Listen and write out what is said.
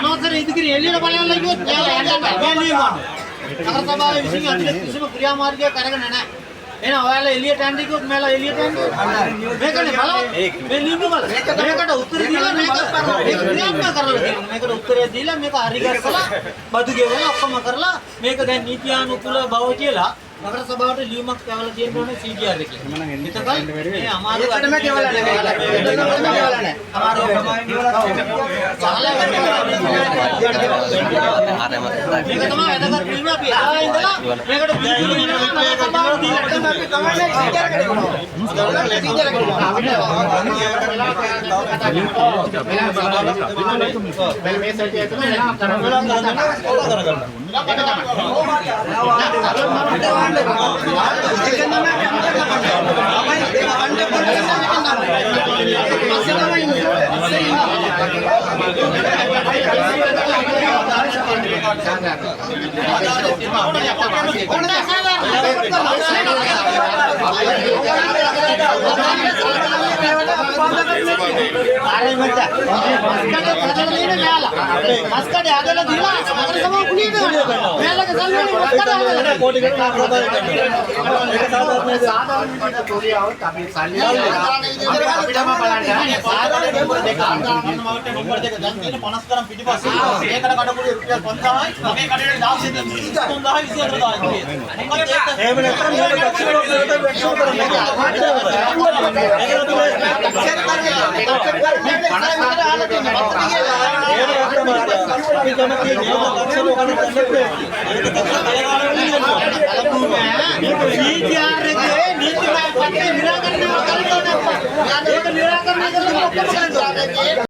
අනවසර ඉදිකිරි එළියට බලන්න කිව්වොත් නගර සභාවේ විසින් අධික කිසිම ක්‍රියාමාර්ගයක් අරගෙන නැහැ. එහෙනම් ඔයාලා එළියට යන්න කිව්වොත් මෙයාලා එළියට යන්නේ. මේකනේ බලවත්. මේ ලියුම බල. මේකට උත්තර දීලා මේක ක්‍රියාත්මක කරලා තියෙනවා. මේකට උත්තරය දීලා මේක හරි කරලා බදු ගෙවලා ඔක්කොම කරලා මේක දැන් නීතියානුකූල බව කියලා නගර සභාවට ලියුමක් යවලා තියෙන්න ඕනේ CDR එකේ. එතකොට මේ අමාරු වැඩම ගෙවලා නැහැ. අමාරු මේක තමයි වැදගත් වීම අපි ආයෙ ඉඳලා මේකට පිළිතුරු දෙනවා නගර සභාවට දීලා අපි කමන්නේ CDR එකට කරනවා. මේ සැටිය තමයි මස්කඩේ හදලා දීලා නගර සභාව කුලියට ගන්නවා. මෙයාලගේ සල්ලි වලින් මස්කඩ හදලා කෝටි ගණන් සාධාරණ විදිහට තෝරියාවත් අපි සල්ලි අපිටම බලන්න සාධාරණ නම්බර දෙක නම්බර දෙක දැන් තියෙන 50 ගණන් පිටිපස්සේ මේකට කඩපුලිය රුපියල් 5000යි මේ කඩේට 16 3000යි 24000යි එහෙම නැත්නම් මේක දක්ෂිණ ලෝකයට වැක්ෂෝ කරනවා. निराकरण